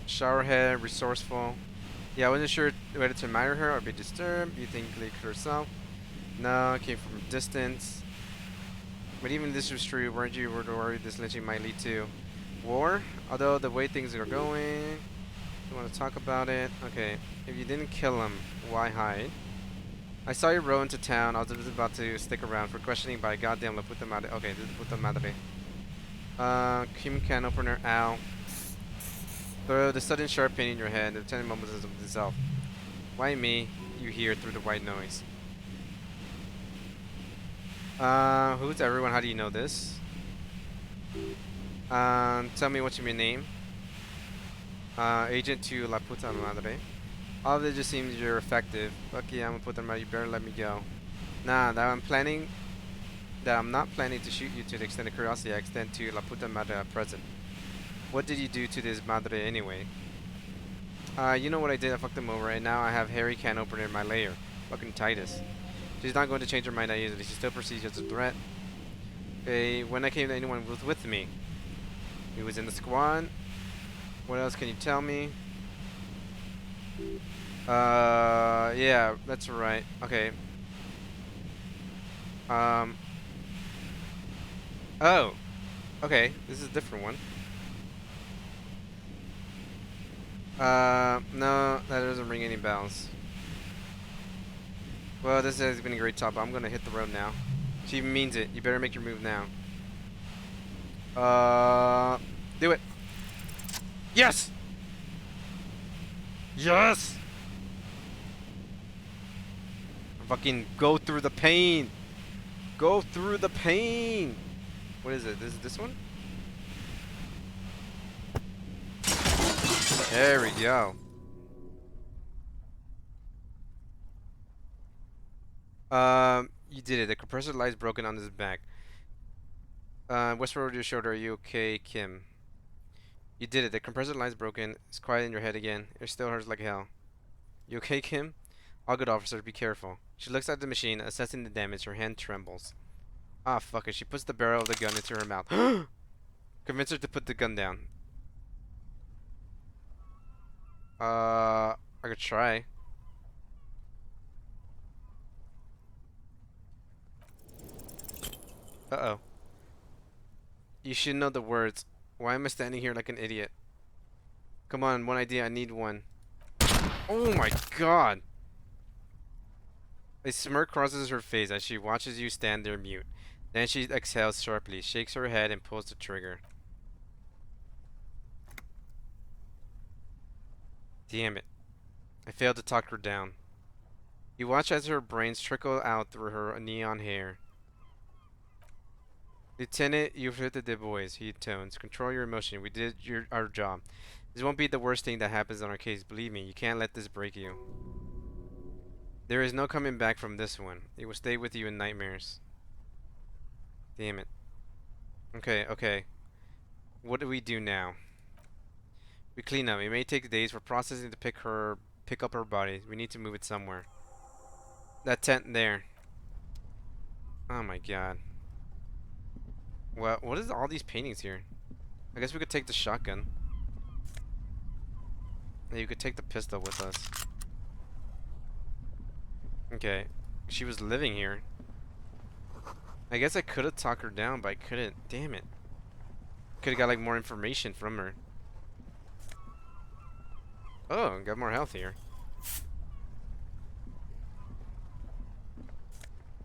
Showerhead, resourceful. Yeah, I wasn't sure whether to admire her or be disturbed. You think Lee could herself? No, it came from a distance. But even if this was true, weren't you worried this lynching might lead to war? Although the way things are going, you want to talk about it? Okay, if you didn't kill him, why hide? I saw you row into town. I was just about to stick around for questioning, but goddamn, la puta madre. Okay, this is puta madre. Human can opener. Ow. The sudden sharp pain in your head. The lieutenant mumbles to himself. Why me? You hear through the white noise. Who's everyone? How do you know this? Tell me what's your name. Agent to La Puta Madre. All of it just seems you're effective. Lucky I'm gonna put them out. You better let me go. Nah, I'm not planning to shoot you to the extent of curiosity I extend to La Puta Madre at present. What did you do to this Madre anyway? You know what I did? I fucked him over, and now I have Harry can opener in my lair. Fucking Titus. She's not going to change her mind that easily. She still perceives you as a threat. Okay, when I came to anyone was with me. He was in the squad. What else can you tell me? Yeah, that's right. Okay. Oh. Okay, this is a different one. No, that doesn't ring any bells. Well, this has been a great talk, but I'm gonna hit the road now. She means it. You better make your move now. Do it. Yes! Yes! Fucking go through the pain. Go through the pain. What is it? This one? There we go. You did it. The compressor lies broken on his back. Whisper over your shoulder. Are you okay, Kim? You did it. The compressor line's broken. It's quiet in your head again. It still hurts like hell. You okay, Kim? All good, officer. Be careful. She looks at the machine, assessing the damage. Her hand trembles. Ah, fuck it. She puts the barrel of the gun into her mouth. Convince her to put the gun down. I could try. Uh-oh. You should know the words. Why am I standing here like an idiot? Come on, one idea. I need one. Oh my god! A smirk crosses her face as she watches you stand there mute. Then she exhales sharply, shakes her head, and pulls the trigger. Damn it. I failed to talk her down. You watch as her brains trickle out through her neon hair. Lieutenant, you've hit the boys, he tones. Control your emotion. We did our job. This won't be the worst thing that happens on our case. Believe me, you can't let this break you. There is no coming back from this one. It will stay with you in nightmares. Damn it. Okay, okay. What do we do now? We clean up. It may take days for processing to pick up her body. We need to move it somewhere. That tent there. Oh my god. Well, what is all these paintings here? I guess we could take the shotgun. Yeah, you could take the pistol with us. Okay. She was living here. I guess I could have talked her down, but I couldn't. Damn it. Could have got like more information from her. Oh, got more health here.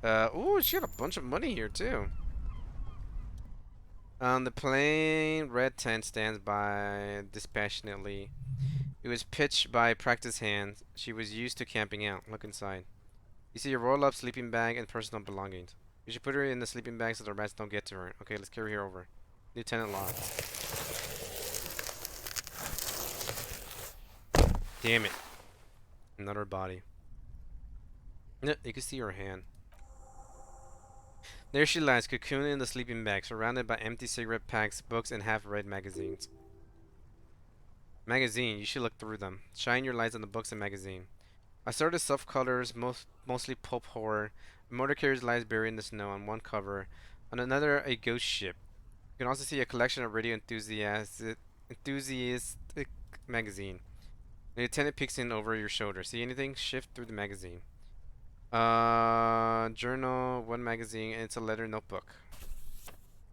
Ooh, she got a bunch of money here too. The plain red tent stands by dispassionately. It was pitched by practiced hands. She was used to camping out. Look inside. You see a roll-up sleeping bag and personal belongings. You should put her in the sleeping bag so the rats don't get to her. Okay, let's carry her over. Lieutenant Locke. Damn it. Another body. You can see her hand. There she lies, cocooned in the sleeping bag, surrounded by empty cigarette packs, books, and half-read magazines. Magazine, you should look through them. Shine your lights on the books and magazine. Assorted soft colors, mostly pulp horror. A motor carrier lies buried in the snow on one cover. On another, a ghost ship. You can also see a collection of radio enthusiastic magazine. The lieutenant peeks in over your shoulder. See anything? Shift through the magazine. Journal, one magazine, and it's a letter notebook.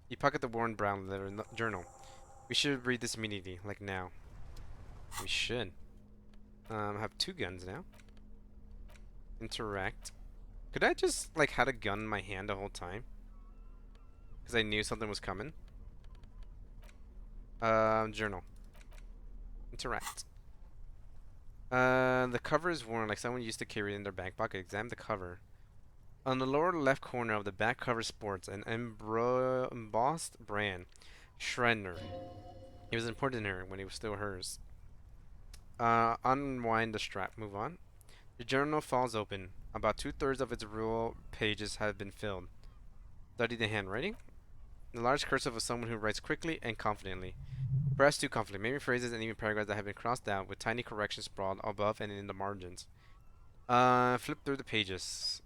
You pocket the worn brown letter journal. We should read this immediately, like now. We should. I have two guns now. Interact. Could I just like had a gun in my hand the whole time? Because I knew something was coming. Journal. Interact. The cover is worn like someone used to carry it in their back pocket. Examine the cover. On the lower left corner of the back cover sports an embossed brand, Schredner. It was important to her when it was still hers. Unwind the strap. Move on. The journal falls open. About 2/3 of its rule pages have been filled. Study the handwriting. The large cursive of someone who writes quickly and confidently. Perhaps too confidently. Maybe phrases and even paragraphs that have been crossed out with tiny corrections sprawled above and in the margins. Flip through the pages.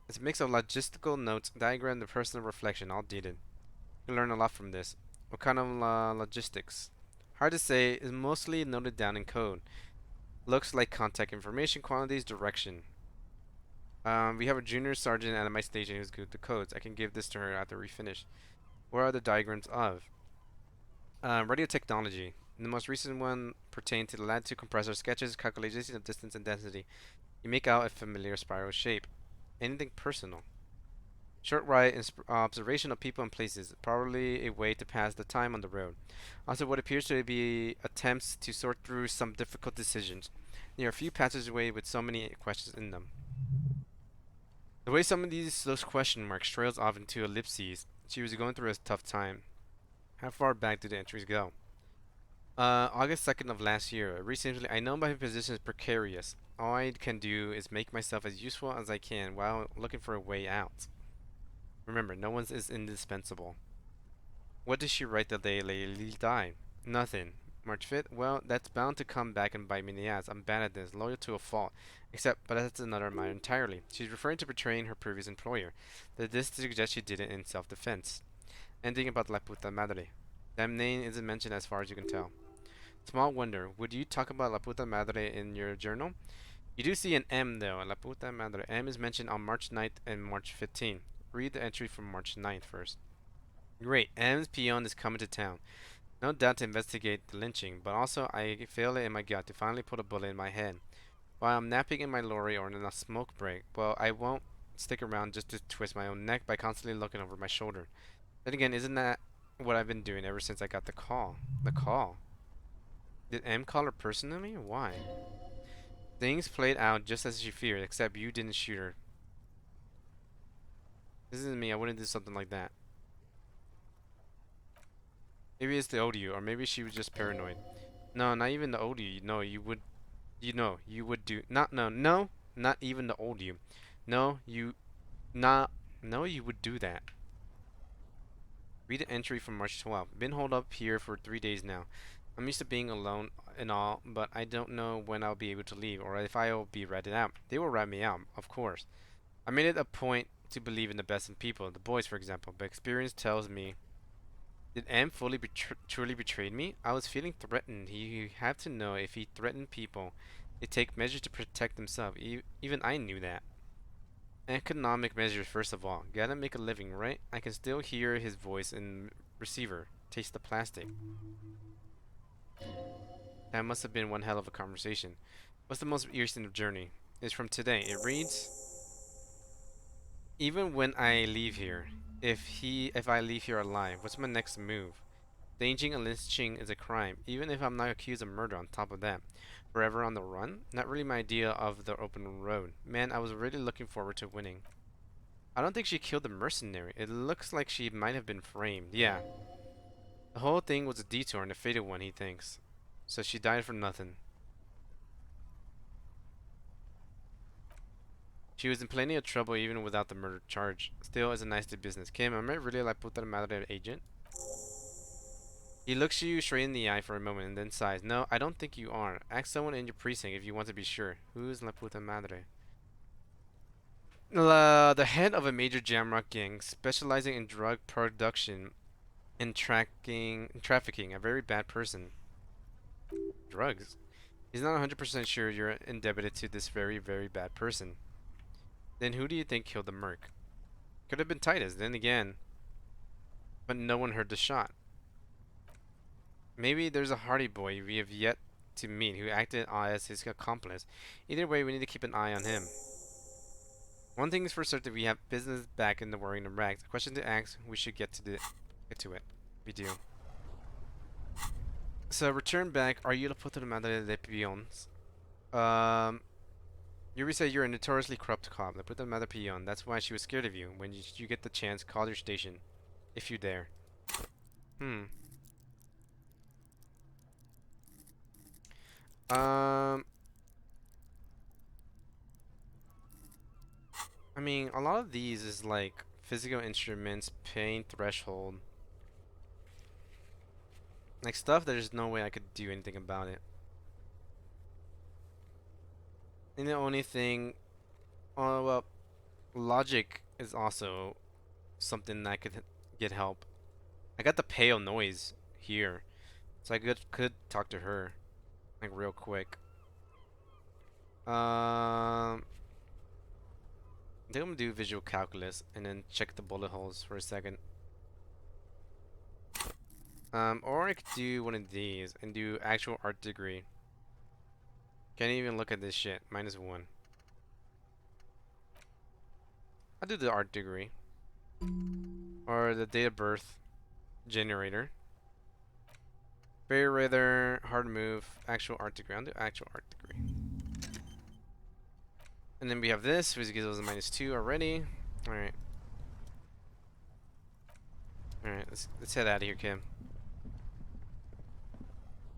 It's a mix of logistical notes, diagram, and personal reflection, all dated. You can learn a lot from this. What kind of logistics? Hard to say. It's mostly noted down in code. Looks like contact information, quantities, direction. We have a junior sergeant at my station who's good with the codes. I can give this to her after we finish. What are the diagrams of? Radio technology. The most recent one pertained to the latitude compressor sketches, calculations of distance and density. You make out a familiar spiral shape. Anything personal. Short ride observation of people and places, probably a way to pass the time on the road. Also, what appears to be attempts to sort through some difficult decisions. There are a few passageways with so many questions in them. The way some of those question marks trails off into ellipses. She was going through a tough time. How far back do the entries go? August 2nd of last year. Recently, I know my position is precarious. All I can do is make myself as useful as I can while looking for a way out. Remember, no one is indispensable. What did she write the day Laylee died? Nothing. March 5th? Well, that's bound to come back and bite me in the ass. I'm bad at this, loyal to a fault. But that's another matter entirely. She's referring to betraying her previous employer. This suggests she did it in self-defense. Ending about La Puta Madre. That name isn't mentioned as far as you can tell. Small wonder, would you talk about La Puta Madre in your journal? You do see an M though, La Puta Madre. M is mentioned on March 9th and March 15th. Read the entry from March 9th first. Great, M's peon is coming to town. No doubt to investigate the lynching, but also I feel it in my gut to finally put a bullet in my head. While I'm napping in my lorry or in a smoke break, well, I won't stick around just to twist my own neck by constantly looking over my shoulder. Then again, isn't that what I've been doing ever since I got the call? The call? Did M call her personally? Why? Things played out just as she feared, except you didn't shoot her. This isn't me, I wouldn't do something like that. Maybe it's the ODU, or maybe she was just paranoid. No, not even the ODU. No, you would do. Not even the ODU. No, you would do that. Read the entry from March 12th. Been holed up here for 3 days now. I'm used to being alone and all, but I don't know when I'll be able to leave, or if I'll be ratted out. They will rat me out, of course. I made it a point to believe in the best in people, the boys for example, but experience tells me. Did M fully truly betrayed me? I was feeling threatened. He had to know if he threatened people, they take measures to protect themselves. Even I knew that. Economic measures first of all. Gotta make a living, right? I can still hear his voice in receiver. Taste the plastic. That must have been one hell of a conversation. What's the most interesting journey? It's from today. It reads, even when I leave here, if I leave here alive, what's my next move? Staging and lynching is a crime, even if I'm not accused of murder on top of that. Forever on the run? Not really my idea of the open road. Man, I was really looking forward to winning. I don't think she killed the mercenary. It looks like she might have been framed. Yeah. The whole thing was a detour and a fated one, he thinks. So she died for nothing. She was in plenty of trouble even without the murder charge. Still, it's a nice business. Kim, am I really la puta madre agent? He looks you straight in the eye for a moment and then sighs. No, I don't think you are. Ask someone in your precinct if you want to be sure. Who's la puta madre? The head of a major jamrock gang specializing in drug production and trafficking. A very bad person. Drugs? He's not 100% sure you're indebted to this very, very bad person. Then who do you think killed the merc? Could have been Titus, then again. But no one heard the shot. Maybe there's a Hardy boy we have yet to meet who acted as his accomplice. Either way, we need to keep an eye on him. One thing is for certain, we have business back in the worrying and rags. A question to ask, we should get to it. We do. So return back. Are you la puta de madre de peons? Yuri said you're a notoriously corrupt cop. La puta madre peon. That's why she was scared of you. When you get the chance, call your station, if you dare. Hmm. Um. I mean, a lot of these is like physical instruments, pain threshold, like stuff that there's no way I could do anything about it. And the only thing, oh well, logic is also something that could get help. I got the pale noise here, so I could talk to her like real quick. I think I'm gonna do visual calculus and then check the bullet holes for a second. Or I could do one of these and do actual art degree. Can't even look at this shit. -1. I'll do the art degree. Or the date of birth generator. Very rather hard move. Actual art degree. I'll do actual art degree. And then we have this, which gives us a -2 already. Alright. Alright, let's head out of here, Kim.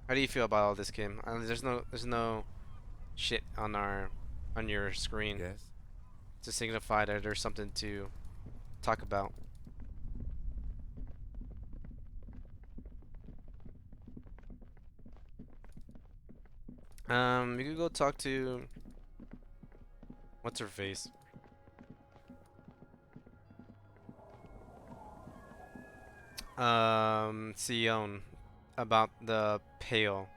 How do you feel about all this, Kim? There's no shit on your screen Yes? to signify that there's something to talk about. You could go talk to what's her face? Sion about the pale.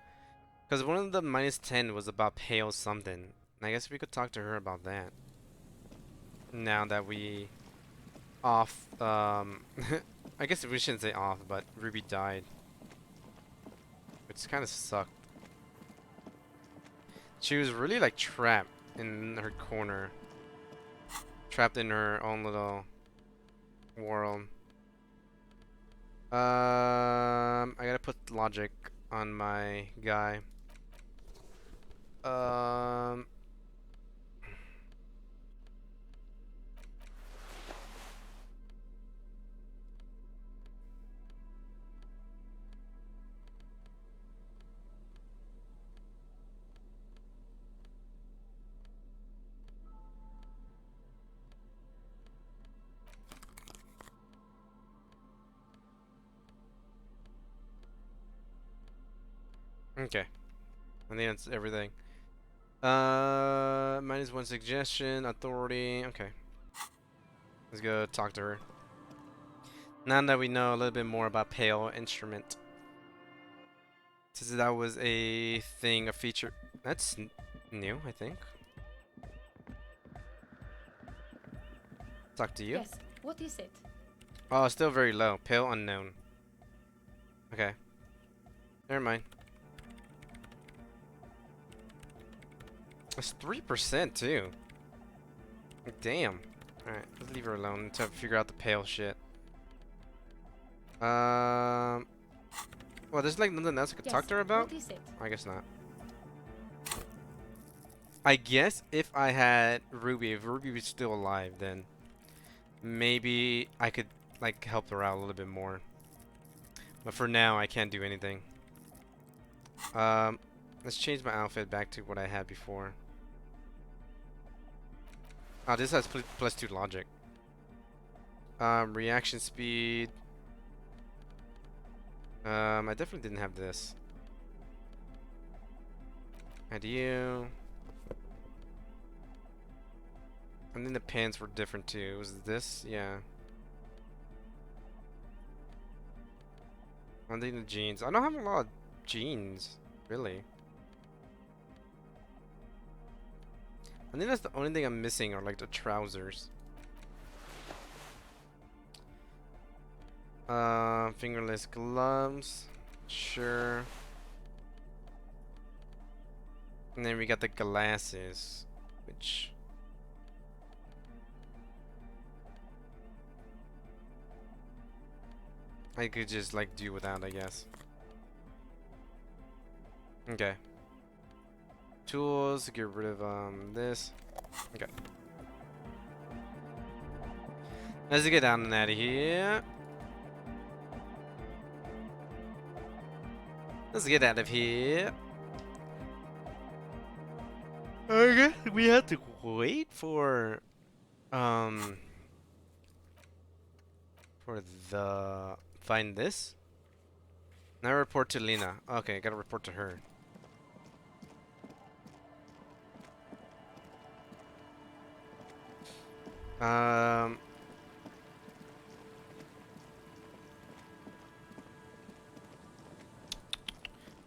Because one of the -10 was about pale something. I guess we could talk to her about that. Now that we off I guess we shouldn't say off, but Ruby died. Which kinda sucked. She was really like trapped in her corner. Trapped in her own little world. I gotta put logic on my guy. Okay. I think that's everything. -1 suggestion, authority. Okay. Let's go talk to her. Now that we know a little bit more about Pale Instrument. Since that was a thing, a feature. That's new, I think. Talk to you. Yes, what is it? Oh, still very low. Pale unknown. Okay. Never mind. It's 3% too. Damn. Alright, let's leave her alone to figure out the pale shit. Well, there's like nothing else I could talk to her about? What is it? I guess not. I guess if I had Ruby, if Ruby was still alive, then maybe I could like help her out a little bit more. But for now, I can't do anything. Let's change my outfit back to what I had before. Oh, this has +2 logic. Reaction speed. I definitely didn't have this. Add you. And then the pants were different too. Was this? Yeah. I think the jeans. I don't have a lot of jeans, really. I think that's the only thing I'm missing are like the trousers. Fingerless gloves. Sure. And then we got the glasses, which I could just like do without, I guess. Okay. Tools, get rid of this. Okay. Let's get down and out of here. Let's get out of here. Okay, we have to wait for the find this. Now report to Lena. Okay, gotta report to her. Um,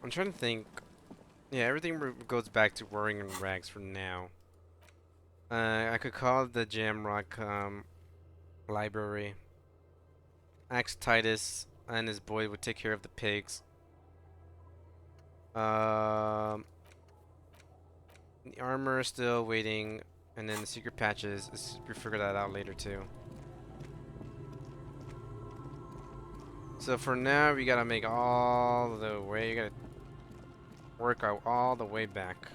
I'm trying to think. Yeah, everything goes back to wearing in rags for now. I could call the Jamrock library. Ask Titus and his boy would take care of the pigs. The armor is still waiting, and then the secret patches. We figure that out later too. So for now, we gotta make all the way. You gotta work out all the way back.